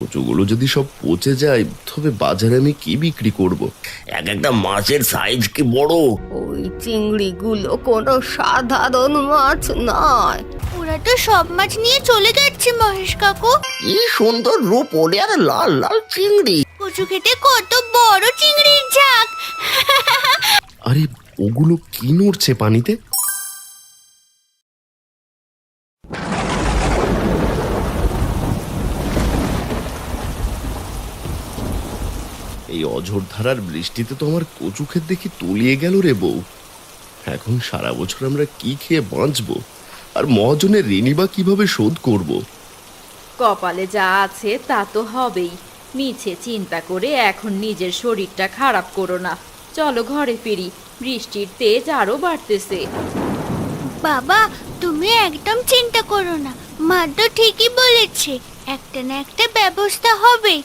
কচুগুলো যদি সব পচে যায় তবে বাজারে আমি কি বিক্রি করব? এক একটা মাছের সাইজ কি বড়! ওই চিংড়িগুলো কোনো সাধারণ মাছ নয়। ওরা তো সব মাছ নিয়ে চলে যাচ্ছে মহেশ কাকু। কি সুন্দর রূপ ওরে, আর লাল লাল চিংড়ি! কচু খেতে কত বড় চিংড়ির ঝাঁক। আরে ওগুলো কি নড়ছে পানিতে? এই অঝোর ধারার বৃষ্টিতে তো আমার কচু ক্ষেত দেখি তলিয়ে গেল রে বউ। এখন সারা বছর আমরা কি খেয়ে বাঁচবো, আর মহাজনের ঋণই বা কিভাবে শোধ করব? কপালে যা আছে তা তো হবেই। মিছে চিন্তা করে এখন নিজের শরীরটা খারাপ করো না। চলো ঘরে ফিরি, বৃষ্টির তেজ আরো বাড়তেছে। বাবা, তুমি একদম চিন্তা করো না, মা তো ঠিকই বলেছে, একটা না একটা ব্যবস্থা হবে।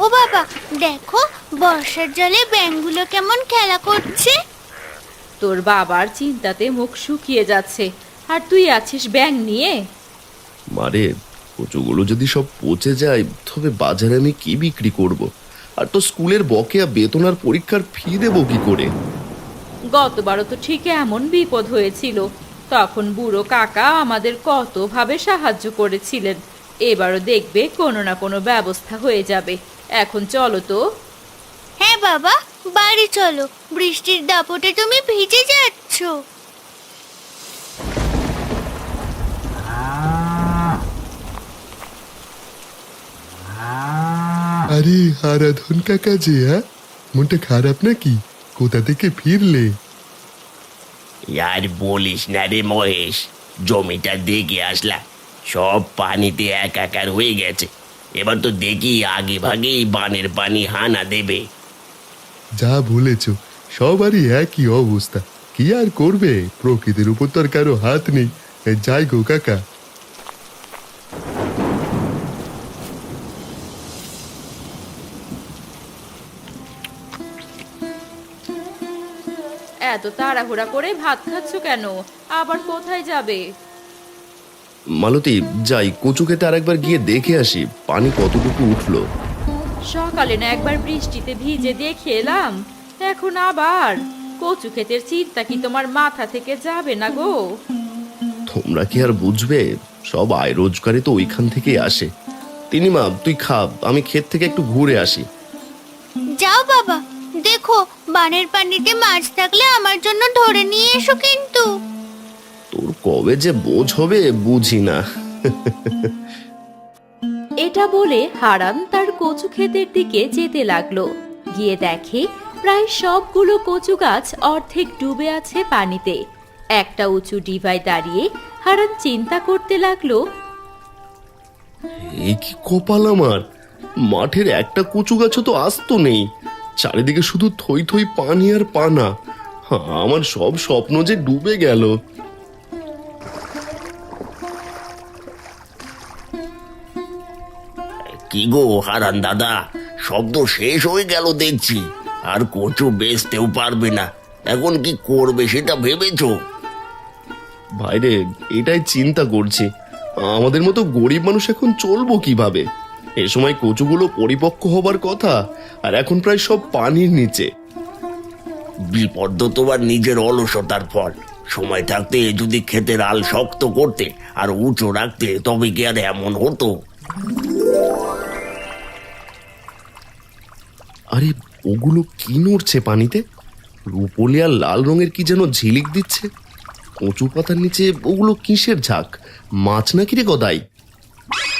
ও বাবা, দেখো বর্ষার জলে ব্যাঙগুলো কেমন খেলা করছে। তোর বাবার চিন্তাতে মুখ শুকিয়ে যাচ্ছে, আর তুই আছিস ব্যাঙ নিয়ে। মারে, কচুগুলো যদি সব পচে যায় তবে বাজারে আমি কি বিক্রি করব? আর তো স্কুলের বকেয়া বেতন আর পরীক্ষার ফি দেবো কি করে? গতবারও তো ঠিক এমন বিপদ হয়েছিল, তখন বুড়ো কাকা আমাদের কতভাবে সাহায্য করেছিলেন। এবারও দেখবে কোনো না কোনো ব্যবস্থা হয়ে যাবে। এখন চলো তো। হ্যাঁ বাবা, বাড়ি চলো, বৃষ্টির দাপটে তুমি ভিজে যাচ্ছ। আরে আরাধন কাকা যে, হ্যাঁ, মনটা খারাপ নাকি? কোথা থেকে ফিরলে? আর বলিস না রে মহেশ, জমিটা দেখে আসলাম, সব পানিতে একাকার হয়ে গেছে। এবার তো দেখি আগে ভাগেই বানের পানি হানা দেবে। যা বলেছ, সবারই একই অবস্থা। কি আর করবে, প্রকৃতির উপর তো আর কারো হাত নেই। যাই গো কাকা। এত তাড়াহুড়া করে ভাত খাচ্ছ কেন? আবার কোথায় যাবে? মালতী, যাই কচু খেতে আরেকবার গিয়ে দেখে আসি পানি কতটুকু উঠলো। সকালে না একবার বৃষ্টিতে ভিজে দেখে এলাম, এখন আবার কচু ক্ষেতের চিন্তা কি তোমার মাথা থেকে যাবে না গো? তোমরা কি আর বুঝবে, সব আয় রোজগারে তো ওইখান থেকেই আসে। তিনিমা, তুই খা, আমি ক্ষেত থেকে একটু ঘুরে আসি। যাও বাবা, দেখো বানের পানিতে মাছ থাকলে আমার জন্য ধরে নিয়ে এসো কিন্তু। তোর কবে যে বোঝ হবে বুঝি না। এটা বলে হারান তার কচু ক্ষেতের দিকে যেতে লাগলো। গিয়ে দেখে প্রায় সবগুলো কচু গাছ অর্ধেক ডুবে আছে পানিতে। একটা উঁচু ডিভায় দাঁড়িয়ে হারান চিন্তা করতে লাগলো, এই কি কপাল আমার, মাঠের একটা কচু গাছও তো আস্ত নেই, চারিদিকে শুধু থই থই পানি আর পানা। আমার সব স্বপ্ন যে ডুবে গেল। কি গো হারান দাদা, শব্দ শেষ হয়ে গেল দেখছি, আর কচু বেচতেও পারবে না। এখন কি করবে সেটা ভেবেছো? ভাইরে, এটাই চিন্তা করছি, আমাদের মতো গরিব মানুষ এখন চলবো কিভাবে? এ সময় কচুগুলো পরিপক্ক হবার কথা, আর এখন প্রায় সব পানির নিচে। বিপদ তো তোমার নিজের অলসতার ফল। সময় থাকতে যদি ক্ষেতের আল শক্ত করতে আর উঁচু রাখতে, তবে কি আর এমন হতো? আরে ওগুলো কি নড়ছে পানিতে? রুপোলি আর লাল রঙের কি যেন ঝিলিক দিচ্ছে। কচু পাতার নিচে ওগুলো কিসের ঝাঁক? মাছ নাকি রে গদাই?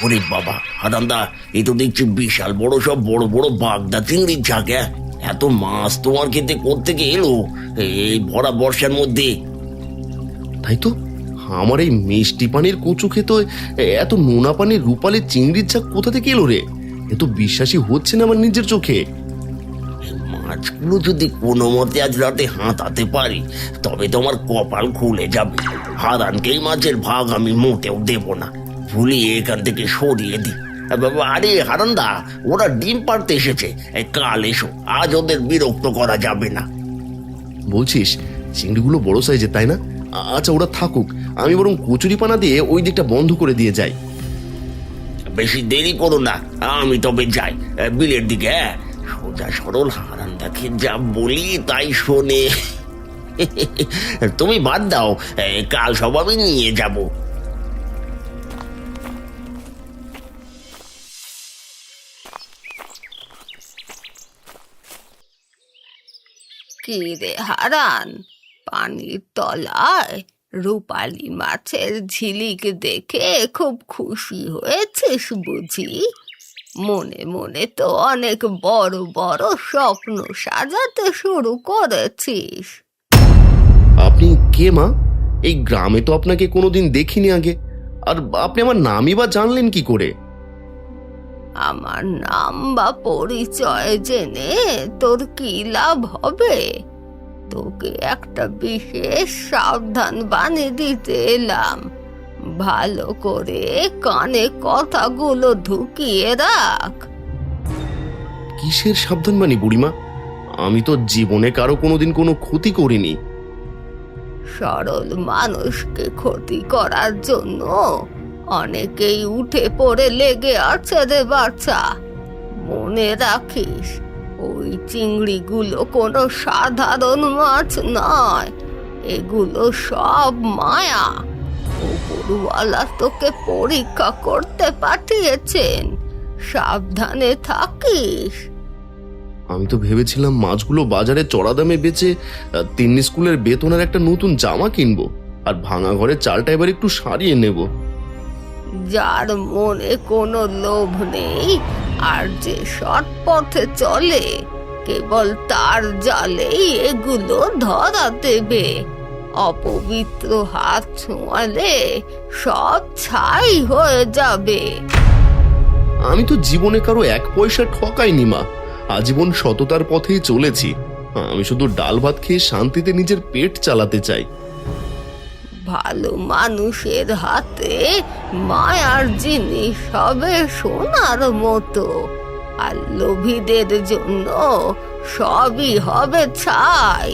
ওরে বাবা হারান্দা, এ তো দেখছি বিশাল বড় সব বড় বড় বাগদা চিংড়ির ঝাঁক। এত মাছ তোমার খেতে কোত্থেকে এলো এই ভরা বর্ষার মধ্যে? তাই তো, আমার এই মিষ্টি পানির কচু খেতে এত নোনা পানির রূপালি চিংড়ির ঝাঁক কোথা থেকে এলো রে? এ তো বিশ্বাসই হচ্ছে না আমার নিজের চোখে। মাছগুলো যদি কোনো মতে আজ রাতে হাতাতে পারি, তবে তোমার কপাল খুলে যাবে। হারানকে এই মাছের ভাগ আমি মোটেও দেব না, ভুলিয়ে এখান থেকে সরিয়ে দিই। আরে হারান্দা, ওরা ডিম পাড়তে এসেছে, কাল এসো, আজ ওদের বিরক্ত করা যাবে না। বলছিস চিংড়িগুলো বড় সাইজের তাই না? আচ্ছা ওরা থাকুক, আমি বরং কচুরিপানা দিয়ে ওই দিকটা বন্ধ করে দিয়ে যাই। বেশি দেরি করো না, আমি তবে যাই বিলের দিকে। হ্যাঁ, সোজা সরল হারানদাকে যা বলি তাই শোনে। তুমি বাদ দাও, কাল সব আমি নিয়ে যাব। কি রে হারান, পানির তলায় রূপালী মাছের ঝিলিক দেখে খুব খুশি হয়েছিস বুঝি? মনে মনে তো অনেক বড় বড় স্বপ্ন সাজাতে শুরু করেছিস। আপনি কে মা? এই গ্রামে তো আপনাকে কোনোদিন দেখিনি আগে, আর আপনি আমার নামই বা জানলেন কি করে? আমার নাম বা পরিচয় জেনে তোর কি লাভ হবে? তোকে একটা বিশেষ সাবধান বাণী দিতে এলাম। ভালো করে কানে কথাগুলো ঢুকিয়ে রাখ। কিসের সাবধানবাণী বুড়িমা? আমি তো জীবনে কারো কোনোদিন কোনো ক্ষতি করিনি। সরল মানুষকে ক্ষতি করার জন্য অনেকেই উঠে পড়ে লেগে আছে রে বাচ্চা। মনে রাখিস, ওই চিংড়িগুলো কোনো সাধারণ মাছ নয়, এগুলো সব মায়া। উপরওয়ালা তোকে পরীক্ষা করতে পাঠিয়েছেন, সাবধানে থাকিস। আমি তো ভেবেছিলাম মাছগুলো বাজারে চড়া দামে বেচে তিন্নি স্কুলের বেতনের একটা নতুন জামা কিনবো, আর ভাঙা ঘরের চালটা এবার একটু সারিয়ে নেব। যার মনে কোনো লোভ নেই আর যে সৎ পথে চলে, কেবল তার জালেই এগুলো ধরা দেবে। অপবিত্র হাত ছোঁয়ালে সব ছাই হয়ে যাবে। আমি তো জীবনে কারো এক পয়সা ঠকাইনি মা, আজীবন সততার পথেই চলেছি। আমি শুধু ডাল ভাত খেয়ে শান্তিতে নিজের পেট চালাতে চাই। ভালো মানুষের হাতে মায়ার জিনিস হবে সোনার মতো, আর লোভীদের জন্য সবই হবে ছাই।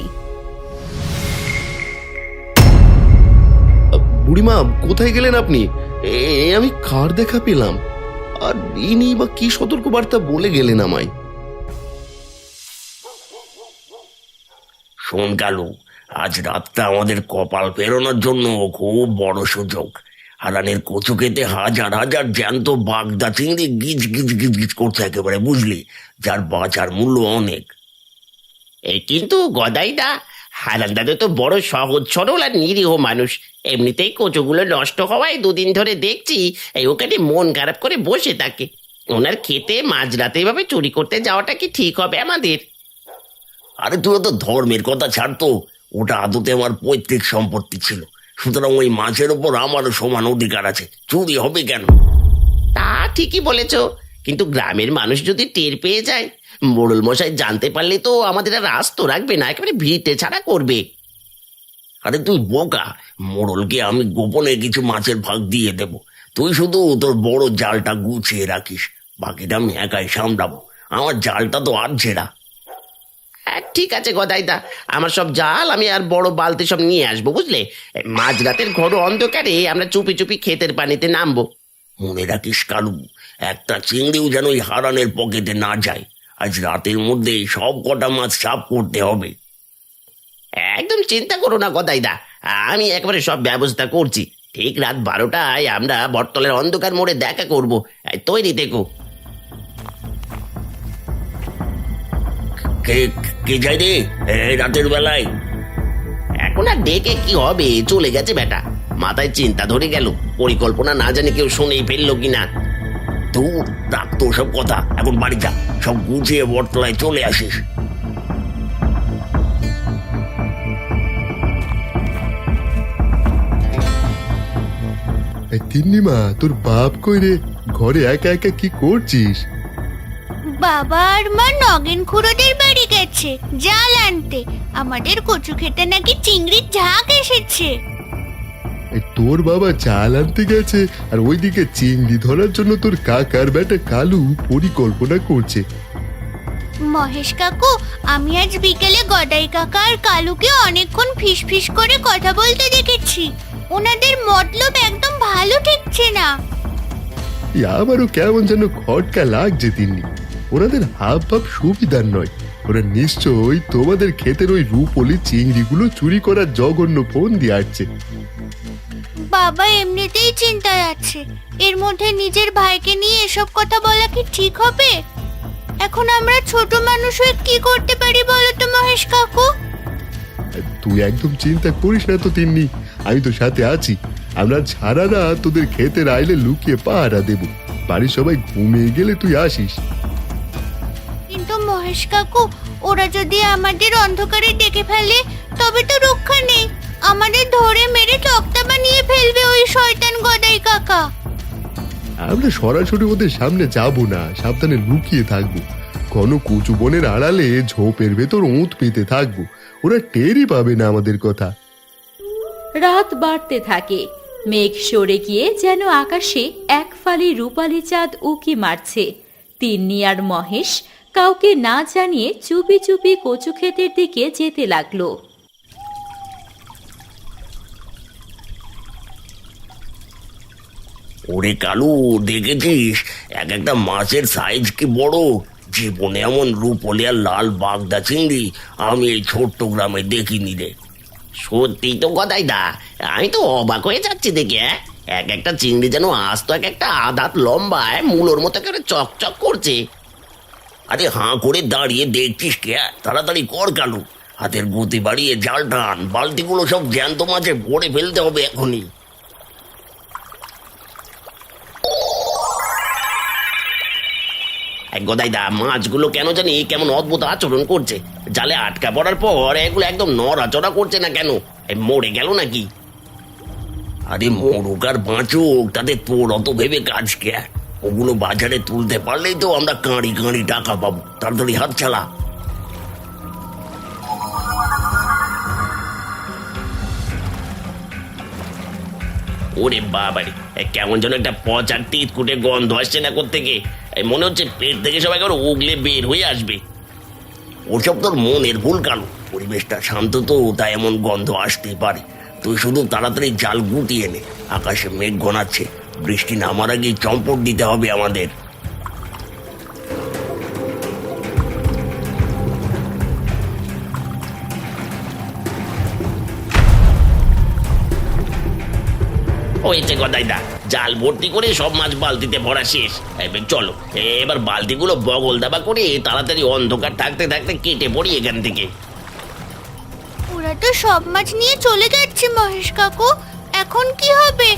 বুড়িমা, কোথায় গেলেন আপনি? আমি কার দেখা পেলাম? আর ইনি বা কি সতর্কবার্তা বলে গেলেন আমায়? শোন কালু, আজ রাতটা আমাদের কপাল ফেরানোর জন্য খুব বড় সুযোগ। হারানের কচু খেতে হাজার হাজার জ্যান্ত বাগদা চিংড়ি গিজ গিজ গিজ গিজ করছে একেবারে, বুঝলি? যার বাজার মূল্য অনেক। কিন্তু গদাইদা, হারানদাদা তো বড় সহজ সরল আর নিরীহ মানুষ। এমনিতেই কচুগুলো নষ্ট হওয়ায় দুদিন ধরে দেখছি ওখানে মন খারাপ করে বসে থাকে। ওনার খেতে মাঝরাতে এভাবে চুরি করতে যাওয়াটা কি ঠিক হবে আমাদের? আরে তুই তো ধর্মের কথা ছাড়তো, ওটা আদতে আমার পৈতৃক সম্পত্তি ছিল, সুতরাং ওই মাছের ওপর আমারও সমান অধিকার আছে। চুরি হবে কেন? তা ঠিকই বলেছ, কিন্তু গ্রামের মানুষ যদি টের পেয়ে যায়, মোড়ল মশাই জানতে পারলে তো আমাদের আর আস্ত রাখবে না, একেবারে ভিটে ছাড়া করবে। আরে তুই বোকা, মোড়লকে আমি গোপনে কিছু মাছের ভাগ দিয়ে দেব। তুই শুধু তোর বড় জালটা গুছিয়ে রাখিস, বাকিটা আমি একাই সামলাবো। আমার জালটা তো আর ছেঁড়া। হ্যাঁ ঠিক আছে গদাইদা, আমার সব জাল আমি আর বড় বালতি সব নিয়ে আসবো, বুঝলে? মাঝরাতের ঘর অন্ধকারে আমরা চুপি চুপি ক্ষেতের পানিতে নামবো। মনে রাখিস কালু, একটা চিংড়িও যেন ওই হারানের পকেটে না যায়। আজ রাতের মধ্যে সব কটা মাছ সাফ করতে হবে। একদম চিন্তা করো না গদাইদা, আমি একেবারে সব ব্যবস্থা করছি। ঠিক রাত 12টায় আমরা বটতলের অন্ধকার মোড়ে দেখা করবো। তৈরি দেখো। কে কে যায় রে এই রাতের বেলায়? এখন আর ডেকে কি হবে, চলে গেছে বেটা। মাথায় চিন্তা ধরে গেল, পরিকল্পনা না জানি কেউ শুনেই ফেললো কিনা। তুই রাখ তো সব কথা, এখন বাড়ি যা, সব গুছিয়ে বটতলায় চলে আসিস। তিন্নিমা, তোর বাপ কই রে? ঘরে একা একা কি করছিস? বাবা আর মা নগেন খুড়োদের বাড়ি গেছে জাল আনতে। আমাদের কচু খেতে নাকি চিংড়ির ঝাঁক এসেছে। তোর বাবা চাল আনতে গেছে, আর ওইদিকে চিংড়ি ধরার জন্য তোর কাকার বেটা কালু পরিকল্পনা করছে। মহেশ কাকু, আমি আজ বিকেলে গদাই কাকা আর কালুকে অনেকক্ষণ ফিসফিস করে কথা বলতে দেখেছি। ওনাদের মতলব একদম ভালো ঠেকছে না। আমারও কেমন যেন খটকা লাগছে তিন্নি। ওনাদের হাব ভাব সুবিধার নয়। ওরা নিশ্চয়ই তোমাদের ক্ষেতের ওই রূপলি চিংড়িগুলো চুরি করার জঘন্য ফোন দিয়ে আসছে। বাবা এমনিতেই চিন্তায় আছে, এর মধ্যে নিজের ভাইকে নিয়ে এসব কথা বলা কি ঠিক হবে? এখন আমরা ছোট মানুষ হয়ে কি করতে পারি বলো তো মহেশ কাকু? তুই একদম চিন্তা করিস না তো তিন্নি, আমি তো সাথে আছি। আমরা ছাড়া না তোদের ক্ষেতের আইলে লুকিয়ে পাহারা দেব। বাড়ির সবাই ঘুমিয়ে গেলে তুই আসিস। কিন্তু মহেশ কাকু, ওরা যদি আমাদের অন্ধকারে দেখে ফেলে তবে তো রক্ষা নেই। আমাদের ধরে মেরে তক্তা বানিয়ে ফেলবে ওই শয়তান গদাই কাকা। আমরা সরাসরি ওদের সামনে যাব না, সাবধানে লুকিয়ে থাকবো। ঘন কুচু বনের আড়ালে ঝোপের ভেতর ওঁত পেতে থাকবো। ওরা টেরই পাবে না আমাদের কথা। রাত বাড়তে থাকে। মেঘ সরে গিয়ে যেন আকাশে এক ফালি রূপালী চাঁদ উকি মারছে। তিন্নি আর মহেশ কাউকে না জানিয়ে চুপি চুপি কচু ক্ষেতের দিকে যেতে লাগলো। ওরে কালু, দেখেছিস এক একটা মাছের সাইজ কি বড়! জীবনে এমন রূপলি আর লাল বাগদা চিংড়ি আমি এই ছোট্ট গ্রামে দেখিনি রে। সত্যি তো গদাই দা, আমি তো অবাক হয়ে যাচ্ছি দেখে। এক একটা চিংড়ি যেন আস্ত এক একটা আধাত লম্বায় মূলোর মতো করে চকচক করছে। আরে হাঁ করে দাঁড়িয়ে দেখছিস কে? তাড়াতাড়ি কর কালু, হাতের গতি বাড়িয়ে জাল টান। বালতিগুলো সব জ্যান্ত মাছে ভরে ফেলতে হবে এখনই। গদাই দা, মাছগুলো কেন জানি কেমন অদ্ভুত আচরণ করছে। জালে আটকা পড়ার পর এগুলো একদম নড়াচড়া করছে না কেন? মরে গেল নাকি? আরে মরুক আর বাঁচুক, তাতে তোর অত ভেবে কাজ কে? ওগুলো বাজারে তুলতে পারলেই তো আমরা কাঁড়ি কাঁড়ি টাকা পাবো। তাড়াতাড়ি হাত চালা। ওরে বাবারে, কেমন যেন একটা পচার তিত কুটে গন্ধ আসছে না কোত্থেকে। মনে হচ্ছে পেট থেকে সবাই করে উগলে বের হয়ে আসবে। ওসব তোর মনের ভুল কালু। পরিবেশটা শান্ত তো, তাই এমন গন্ধ আসতে পারে। তুই শুধু তাড়াতাড়ি জাল গুটিয়ে নে। আকাশে মেঘ ঘনাচ্ছে, বৃষ্টি নামার আগেই চম্পট দিতে হবে আমাদের। হয়েছে গদাই দা, জাল ভর্তি করে সব মাছ বালতিতে ভরা শেষ। চলো এবার বালতিগুলো বগল দাবা করে তাড়াতাড়ি অন্ধকার থাকতে থাকতে কেটে পড়ি এখান থেকে। ওরা তো সব মাছ নিয়ে চলে যাচ্ছে মহেশ কাকু, এখন কি হবে?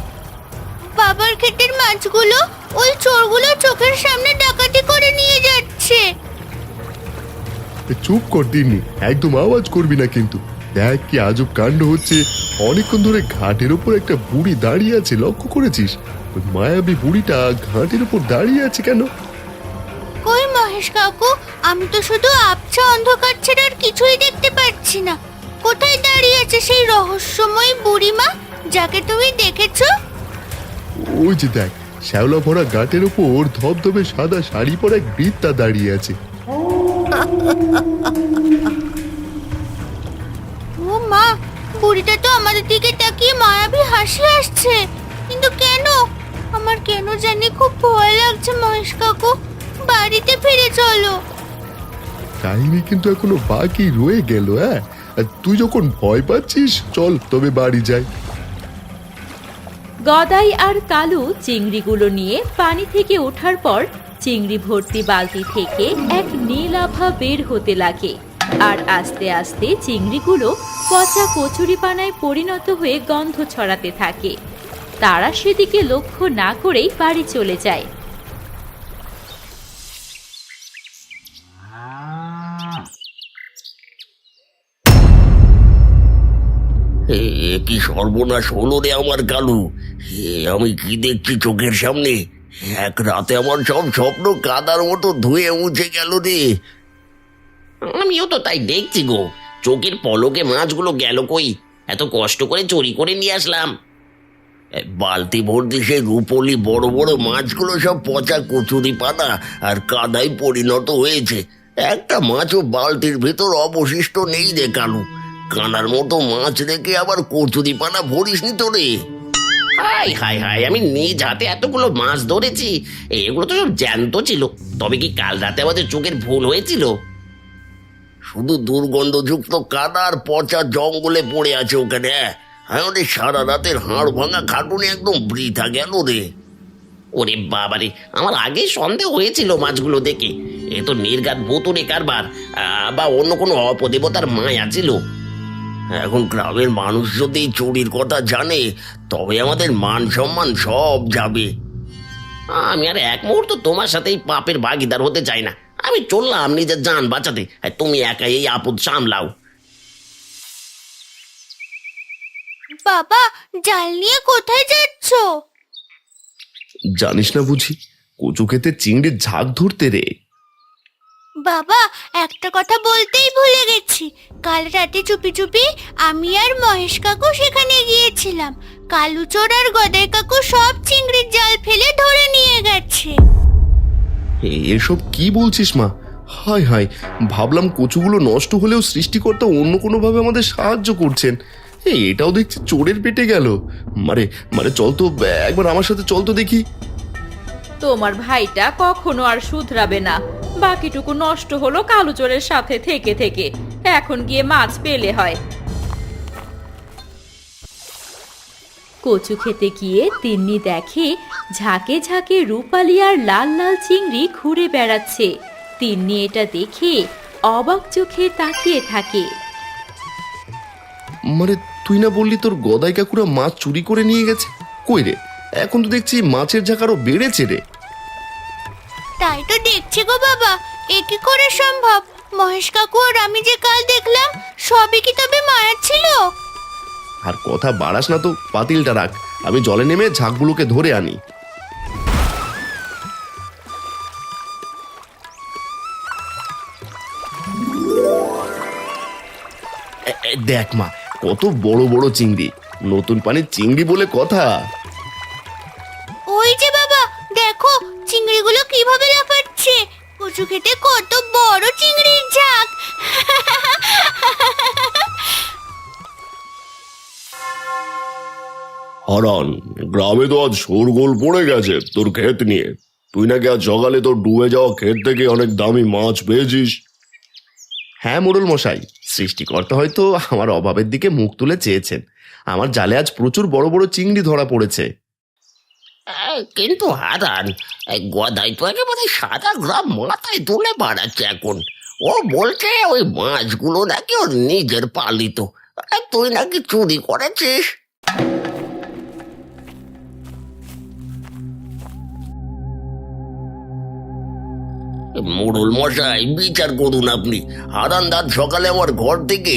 বাবার ক্ষেতের মাছগুলো ওই চোরগুলো চোখের সামনে ডাকাতি করে নিয়ে যাচ্ছে। চুপ কর তিন্নি, একদম আওয়াজ করবি না কিন্তু। দেখ কি আজব কাণ্ড হচ্ছে। অনেকক্ষণ ধরে ঘাটের উপর একটা বুড়ি দাঁড়িয়ে আছে, লক্ষ্য করেছিস? ওই মায়াবী বুড়িটা ঘাটের উপর দাঁড়িয়ে আছে কেন? কই মহেশ কাকু, আমি তো শুধু আবছা অন্ধকার ছাড়া আর কিছুই দেখতে পাচ্ছি না। কোথায় দাঁড়িয়ে আছে সেই রহস্যময় বুড়িমা যাকে তুমি দেখেছো? ওই যে দেখ, শ্যাওলা ভরা ঘাটের উপর ধবধবে সাদা শাড়ি পরা এক বৃদ্ধা দাঁড়িয়ে আছে। ও মা, বুড়িটা তো আমাদের দিকে তাকিয়ে মায়াবী হাসি আসছে। কিন্তু কেন? আমার কেন জানি খুব ভয় লাগছে মহেশ কাকু। বাড়িতে ফিরে চলো। কাহিনী কিন্তু এখনো বাকি রয়ে গেল। হ্যাঁ, আর তুই যখন ভয় পাচ্ছিস, চল তবে বাড়ি যাই। গদাই আর কালু চিংড়িগুলো নিয়ে পানি থেকে ওঠার পর চিংড়ি ভর্তি বালতি থেকে এক নীল আভা বের হতে লাগে। আর আস্তে আস্তে চিংড়িগুলো পচা কচুরিপানায় পরিণত হয়ে গন্ধ ছড়াতে থাকে। তারা সেদিকে লক্ষ্য না করেই বাড়ি চলে যায়। এ কি সর্বনাশ হলো রে আমার কালু! আমি কি দেখছি চোখের সামনে? এক রাতে আমার সব স্বপ্ন কাদার মতো ধুয়ে মুছে গেল রে। আমিও তো তাই দেখছি গো, চোখের পলকে মাছগুলো গেল কই? এত কষ্ট করে চুরি করে নিয়ে আসলাম। বালতি ভর্তি সেই রূপলি বড় বড় মাছগুলো সব পচা কচুরি পানা আর কাদায় পরিণত হয়েছে। একটা মাছও বালতির ভেতর অবশিষ্ট নেই রে কালু। কানার মতো মাছ রেখে আবার কচুরি পানা ভরিসনি তো রে। হাই হাই হাই, আমি নিজ হাতে এতগুলো মাছ ধরেছি, এগুলো তো সব জ্যান্ত ছিল। তবে কি কাল রাতে আমাদের চোখের ভুল হয়েছিল? শুধু দুর্গন্ধযুক্ত কাদা আর পচা জঙ্গলে পড়ে আছে ওখানে। হ্যাঁ রে, সারা রাতের হাড় ভাঙা খাটুনি একদম বৃথা গেল রে। ওরে বাবারে, আমার আগেই সন্দেহ হয়েছিল মাছগুলো দেখে। এ তো নির্ঘাত ভুতুড়ে কারবার, বা অন্য কোনো অপদেবতার মায়া ছিল। এখন গ্রামের মানুষ যদি এই চুরির কথা জানে, তবে আমাদের মান সম্মান সব যাবে। আমি আর এক মুহূর্ত তোমার সাথে এই পাপের ভাগিদার হতে চাই না। আমি চললাম নিজের জান বাঁচাতে, আর তুমি একাই এই আপদ সামলাও। বাবা, জাল নিয়ে কোথায় যাচ্ছো? জানিস না বুঝি, কচু খেতে চিংড়ির ঝাঁক ধরতে রে। বাবা, একটা কথা বলতেই ভুলে গেছি। কাল রাতে চুপি চুপি আমি আর মহেশ কাকু সেখানে গিয়েছিলাম। কালুচোর আর গদাই কাকু সব চিংড়ির জাল ফেলে ধরে নিয়ে গেছে। এসব কি বলছিস মা? হায় হায়, ভাবলাম কচুগুলো নষ্ট হলেও সৃষ্টিকর্তা অন্য কোনোভাবে আমাদের সাহায্য করছেন। এটাও দেখছি চোরের পেটে গেল। মারে মারে, চল তো একবার আমার সাথে, চল তো দেখি। তোমার ভাইটা কখনো আর শুধরাবে না। বাকিটুকু নষ্ট হলো কালুচোরের সাথে থেকে থেকে। এখন গিয়ে মাছ পেলে হয়। কচু খেতে গিয়ে তিন্নি দেখে ঝাঁকে ঝাঁকে রূপালি আর লাল লাল চিংড়ি ঘুরে বেড়াচ্ছে। তিন্নি এটা দেখে অবাক চোখে তাকিয়ে থাকে। মানে তুই না বললি তোর গদাই কাকুরা মাছ চুরি করে নিয়ে গেছে? কই রে, এখন তো দেখছি মাছের ঝাঁক আরো বেড়েছে রে। তাই তো দেখছি গো বাবা, এ কি করে সম্ভব? মহেশ কাকু আর আমি যে কাল দেখলাম, সবই কি তবে মায়া ছিল? আর কথা বাড়াস না তো, পাতিলটা রাখ, আমি জলে নেমে ঝাঁকগুলোকে ধরে আনি। দেখ মা, কত বড় বড় চিংড়ি। নতুন পানির চিংড়ি বলে কথা। ওই যে বাবা, দেখো চিংড়িগুলো কিভাবে লাফাচ্ছে। কচু খেতে কত বড় চিংড়ির ঝাঁক। হারান, গ্রামে তো আজ শোরগোল পড়ে গেছে তোর ক্ষেত নিয়ে। তুই নাকি আজ সকালে তোর ডুবে যাওয়া ক্ষেত থেকে অনেক দামি মাছ পেয়েছিস। হ্যাঁ মোড়ল মশাই, সৃষ্টিকর্তা হয়তো আমার অভাবের দিকে মুখ তুলে চেয়েছেন। আমার জালে আজ প্রচুর বড় বড় চিংড়ি ধরা পড়েছে। কিন্তু হারান, গদাই তো একেবারে সারা গ্রাম মাথায় তুলে বাড়াচ্ছে এখন। ও বলছে ওই মাছগুলো নাকি ওর নিজের পালিত, আর তুই নাকি চুরি করেছিস। মোড়ল মশাই, বিচার করুন আপনি। হারান দাদ সকালে আমার ঘর থেকে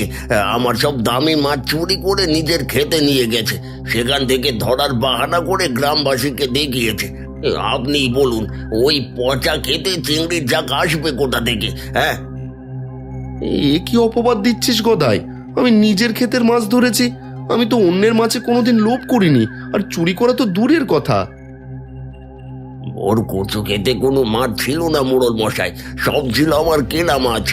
আমার সব দামি মাছ চুরি করে নিজের খেতে নিয়ে গেছে। সেখান থেকে ধরার বাহানা করে গ্রামবাসীকে দেখিয়েছে। আপনিই বলুন, ওই পচা খেতে চিংড়ির ঝাঁক আসবে কোথা থেকে? হ্যাঁ, এ কি অপবাদ দিচ্ছিস গদাই? আমি নিজের ক্ষেতের মাছ ধরেছি। আমি তো অন্যের মাছে কোনোদিন লোভ করিনি, আর চুরি করা তো দূরের কথা। ওর কচু খেতে কোনো মাছ ছিল না মোড়ল মশাই, সব ছিল আমার কেনা মাছ।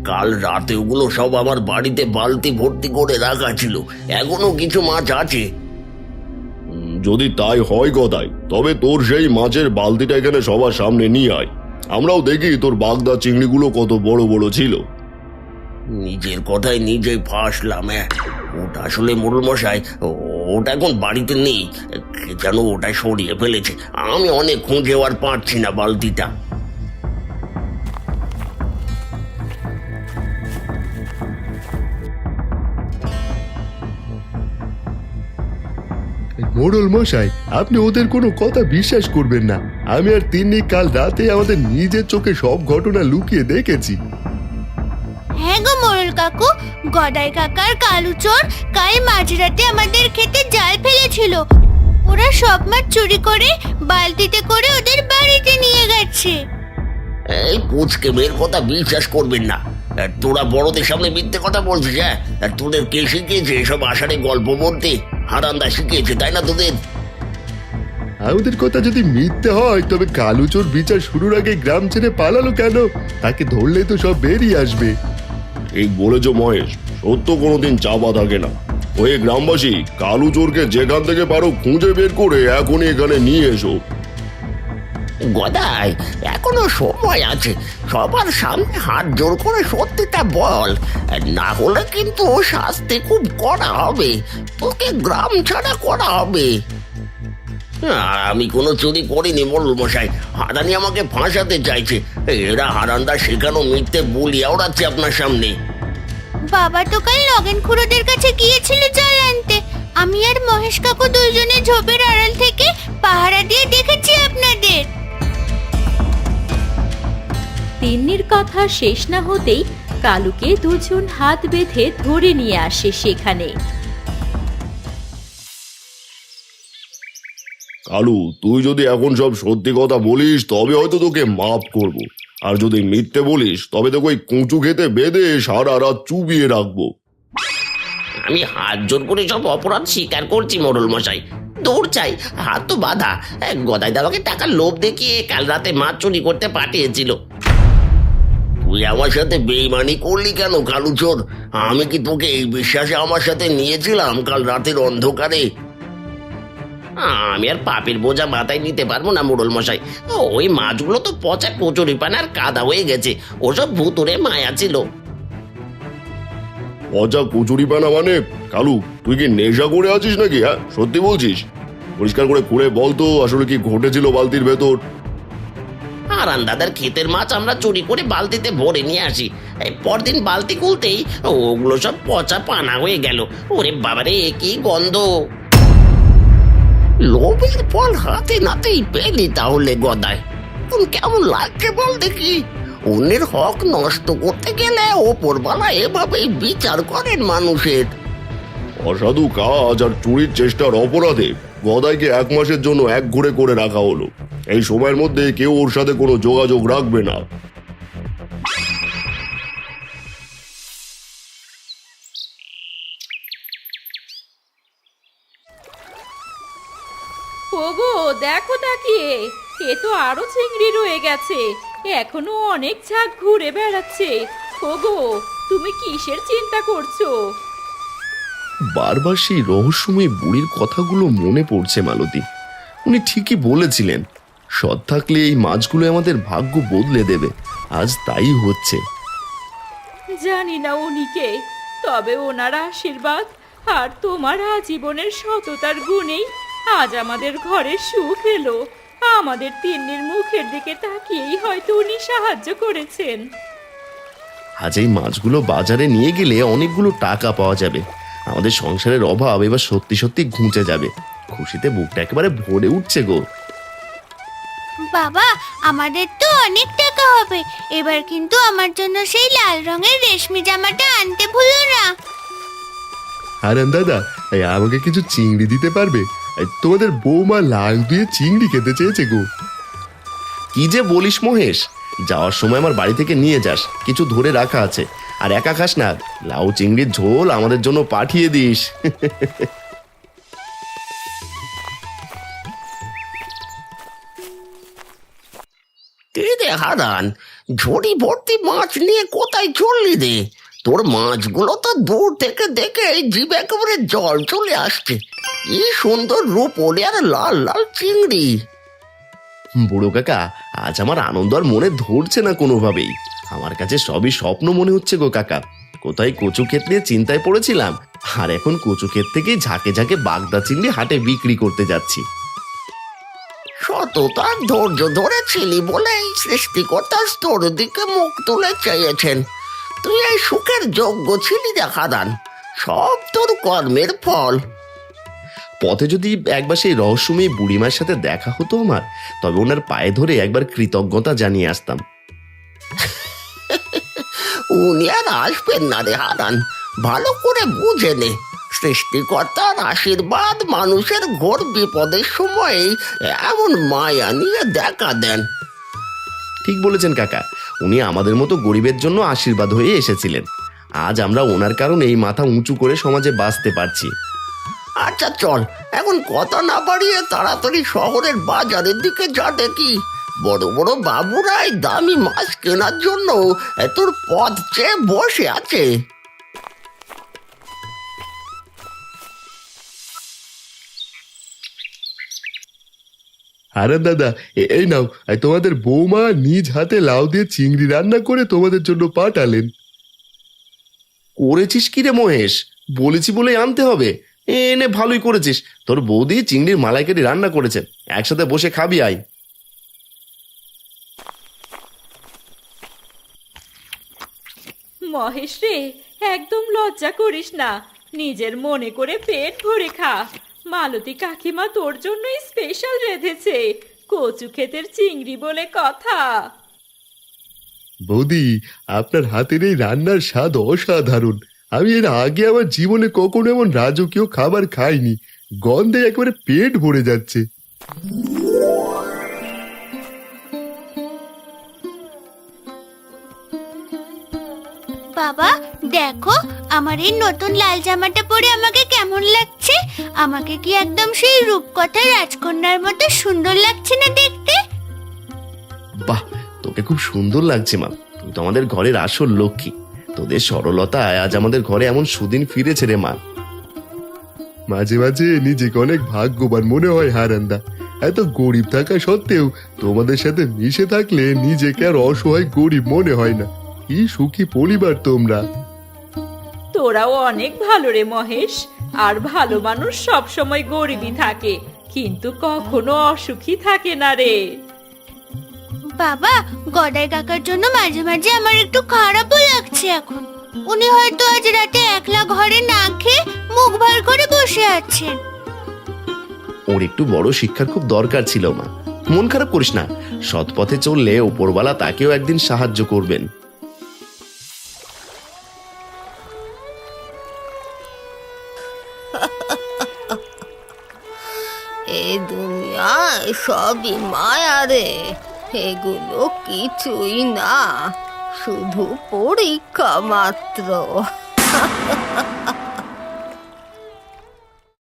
কাল রাতে ওগুলো সব আমার বাড়িতে বালতি ভর্তি করে রাখা ছিল। এখনো কিছু মাছ আছে। যদি তাই হয় গদাই, তবে তোর সেই মাছের বালতিটা এখানে সবার সামনে নিয়ে আয়। আমরাও দেখি তোর বাগদা চিংড়িগুলো কত বড় বড় ছিল। নিজের কথায় নিজেই ফাঁসলাম। ওটা আসলে মোড়ল মশাই, ওটা এখন বাড়িতে নেই। কে যেন ওটা সরিয়ে ফেলেছে। আমি অনেক খুঁজেও আর পাচ্ছি না বালতিটা। মোড়ল মশাই, আপনি ওদের কোনো কথা বিশ্বাস করবেন না। আমি আর তিন্নি কাল রাতে আমাদের নিজের চোখে সব ঘটনা লুকিয়ে দেখেছি। হ্যাঁ গো মোড়ল কাকু, গদাই কাকার কালুচোর কাল মাঝরাতে আমাদের খেতে জাল ফেলেছিল। ওরা সব মাছ চুরি করে বালতিতে করে ওদের বাড়িতে নিয়ে গেছে। এই পুচকে মেয়ের কথা বিশ্বাস করবেন না। তোরা বড়দের সামনে মিথ্যে কথা বলছিস। হ্যাঁ, তোদের কে শিখিয়েছে এসব আষাঢ়ে গল্প বলতে? হারান্দা শিখিয়েছে, তাই না তোদের? আমাদের কথা যদি মিথ্যে হয় তবে কালু চোর বিচার শুরুর আগে গ্রাম ছেড়ে পালালো কেন? তাকে ধরলে তো সব বেরিয়ে আসবে। ঠিক বলেছ মহেশ, সত্য কোনোদিন চাপা থাকে না। ওই গ্রামবাসী, কালু চোরকে যেখান থেকে পারো খুঁজে বের করে এখনই এখানে নিয়ে এসো। গদাই, এখনো সময় আছে। সবার সামনে হাত জোর করে সত্যিটা বল, না হলে কিন্তু শাস্তি খুব কড়া হবে। তোকে গ্রাম ছাড়া করা হবে। আমি কোনো চুরি করিনি মোড়ল মশাই। হারানি আমাকে ফাঁসাতে চাইছে। এরা হারানদা শেখানো মিথ্যে বলিয়া ওড়াচ্ছে আপনার সামনে। বাবা তো কাল লগেন খুড়োদের কাছে গিয়েছিল জল আনতে। আমি আর মহেশ কাকু দুইজনে ঝোপের আড়াল থেকে পাহারা দিয়ে দেখেছি আপনাদের। তিন্নির কথা শেষ না হতেই কালুকে দুজন হাত বেঁধে ধরে নিয়ে আসে সেখানে। কালু, তুই যদি এখন সব সত্যি কথা বলিস তবে হয়তো তোকে মাফ করব, আর যদি মিথ্যে বলিস তবে তোকে ওই কুঁচু খেতে বেঁধে সারা রাত চুবিয়ে রাখবো। আমি হাত জোর করে সব অপরাধ স্বীকার করছি মোড়ল মশাই। দৌড় চাই, হাত তো বাঁধা। গদাই দাদাকে টাকার লোভ দেখিয়ে কাল রাতে মাছ চুরি করতে পাঠিয়েছিল। তুই আমার সাথে বেইমানি করলি কেন কালু চোর? আমি কি তোকে এই বিশ্বাসে আমার সাথে নিয়েছিলাম কাল রাতের অন্ধকারে? আমি আর পাপের বোঝা মাথায় নিতে পারবো না মোড়ল মশাই। ওই মাছগুলো তো পচা কচুরিপানা আর কাদা হয়ে গেছে। ওসব ভুতুরে মায়া ছিল। পচা কচুরি পানা মানে? কালু, তুই কি নেশা করে আছিস নাকি? হ্যাঁ, সত্যি বলছিস? পরিষ্কার করে খুলে বল তো আসলে কি ঘটেছিল বালতির ভেতর। হারান দাদার ক্ষেতের মাছ আমরা চুরি করে বালতিতে ভরে নিয়ে আসি। এই পরদিন বালতি খুলতেই ওগুলো সব পচা পানা হয়ে গেল। ওরে বাবারে, কি গন্ধ! লোভের ফল হাতে নাতেই পেলি তাহলে গদাই। কেমন লাগছে বল দেখি? অন্যের হক নষ্ট করতে গেলে ওপরওয়ালা এভাবেই বিচার করেন মানুষের। অসাধু কাজ আর চুরির চেষ্টার অপরাধে গদাইকে 1 মাসের জন্য একঘরে করে রাখা হলো। এই সময়ের মধ্যে কেউ ওর সাথে কোনো যোগাযোগ রাখবে না। ওগো দেখো তাকিয়ে, এ তো আরো চিংড়ি রয়ে গেছে। এখনো অনেক ঝাঁক ঘুরে বেড়াচ্ছে। ওগো, তুমি কিসের চিন্তা করছো? বারবার সেই রহস্যময় বুড়ির কথাগুলো মনে পড়ছে মালতী। উনি ঠিকই বলেছিলেন, সৎ থাকলে এই মাছগুলো আমাদের ভাগ্য বদলে দেবে। আজ তাই হচ্ছে। জানি না উনিকে, তবে ওনার আশীর্বাদ আর তোমার আজীবনের সততার গুণেই আজ আমাদের ঘরে সুখ এলো। আমাদের তিন্নির মুখের দিকে তাকিয়েই হয়তো উনি সাহায্য করেছেন। আজ এই মাছগুলো বাজারে নিয়ে গেলে অনেকগুলো টাকা পাওয়া যাবে। আমাদের সংসারের অভাব এবার সত্যি সত্যি ঘুচে যাবে। খুশিতে বুকটা একেবারে ভরে উঠছে গো। বাবা, আমাদের তো অনেক টাকা হবে। এবার কিন্তু আমার জন্য সেই লাল রঙের রেশমি জামাটা আনতে ভুলো না। হারান দাদা, আমাকে কিছু চিংড়ি দিতে পারবে? তোমাদের বৌমা লাল দিয়ে চিংড়ি খেতে চেয়েছে গো। কি যে বলিস মহেশ, যাওয়ার সময় আমার বাড়ি থেকে নিয়ে যাস, কিছু ধরে রাখা আছে। আর একা খাস না, লাউ চিংড়ির ঝোল আমাদের জন্য পাঠিয়ে দিস। কে রে হারান, ঝুড়ি ভর্তি মাছ নিয়ে কোথায় চললি রে? তোর মাছগুলো তো দূর থেকে দেখে জিভে একেবারে জল চলে আসছে। কি সুন্দর রূপোলি আর লাল লাল চিংড়ি। বুড়ো কাকা, আজ আমার আনন্দ আর মনে ধরছে না কোনোভাবেই। আমার কাছে সবই স্বপ্ন মনে হচ্ছে গো কাকা। কোথায় কচু ক্ষেত নিয়ে চিন্তায় পড়েছিলাম, আর এখন কচু ক্ষেত থেকে ঝাঁকে ঝাঁকে বাগদা চিংড়ি হাটে বিক্রি করতে যাচ্ছি। সততার ধৈর্য ধরেছিলি বলেই সৃষ্টিকর্তার তোর দিকে মুখ তুলে চেয়েছেন। তুই এই সুখের যোগ্য ছিলি রে হারান। সব তোর কর্মের ফল। পথে যদি একবার সেই রহস্যময়ী বুড়িমার সাথে দেখা হতো আমার, তবে ওনার পায়ে ধরে একবার কৃতজ্ঞতা জানিয়ে আসতাম। উনি আর আসবেন না রে হারান। ভালো করে বুঝে নে, সৃষ্টিকর্তার আশীর্বাদ মানুষের ঘোর বিপদের সময় এমন মায়া নিয়ে দেখা দেন। ঠিক বলেছেন কাকা, উনি আমাদের মতো গরিবের জন্য আশীর্বাদ হয়ে এসেছিলেন। আজ আমরা ওনার কারণে এই মাথা উঁচু করে সমাজে বাঁচতে পারছি। আচ্ছা চল, এখন কথা না বাড়িয়ে তাড়াতাড়ি শহরের বাজারের দিকে যা দেখি। বড় বড় বাবুরাই দামি মাছ কেনার জন্য তোর পথ চেয়ে বসে আছে। হারান দাদা, এই নাও, তোমাদের বৌমা নিজ হাতে লাউ দিয়ে চিংড়ি রান্না করে তোমাদের জন্য পাঠালেন। করেছিস কি রে মহেশ? বলেছি বলে আনতে হবে। এনে ভালোই করেছিস। তোর বৌদি চিংড়ির মালাইকারি রান্না করেছেন, একসাথে বসে খাবি আয়। মহেশ রে, একদম লজ্জা করিস না, নিজের মনে করে পেট ভরে খা। মালতী কাকিমা তোর জন্যই স্পেশাল রেঁধেছে, কচু ক্ষেতের চিংড়ি বলে কথা। বৌদি, আপনার হাতের এই রান্নার স্বাদ অসাধারণ। আমি এর আগে আমার জীবনে কখনো এমন রাজকীয় খাবার খাইনি। গন্ধে একেবারে পেট ভরে যাচ্ছে। বাবা দেখো, আমার এই নতুন লাল জামাটা পরে আমাকে কেমন লাগছে? আমাকে কি একদম সেই রূপকথার রাজকন্যার মতো সুন্দর লাগছে না দেখতে? বাহ, তোকে খুব সুন্দর লাগছে মা। তুই তো আমাদের ঘরের আসল লক্ষ্মী। তোদের সরলতায় আজ আমাদের ঘরে এমন সুদিন ফিরেছে রে মা। মাঝে মাঝে নিজেকে অনেক ভাগ্যবান মনে হয় হারান্দা। এত গরিব থাকা সত্ত্বেও তোমাদের সাথে মিশে থাকলে নিজেকে আর অসহায় গরিব মনে হয় না। কি সুখী পরিবার তোমরা। তোরাও অনেক ভালো রে মহেশ। আর ভালো মানুষ সব সময় গরিবই থাকে, কিন্তু কখনো অসুখী থাকে না রে। বাবা, গদাই কাকার জন্য মাঝে মাঝে আমার একটু খারাপও লাগছে এখন। উনি হয়তো আজ রাতে একলা ঘরে না খেয়ে মুখ ভার করে বসে আছেন। ওর একটু বড় শিক্ষার খুব দরকার ছিল মা। মন খারাপ করিস না, সৎ পথে চললে ওপরওয়ালা তাকেও একদিন সাহায্য করবেন। এই দুনিয়ায় সবই মায়া রে, এগুলো কিছুই না, শুধু পরীক্ষা মাত্র।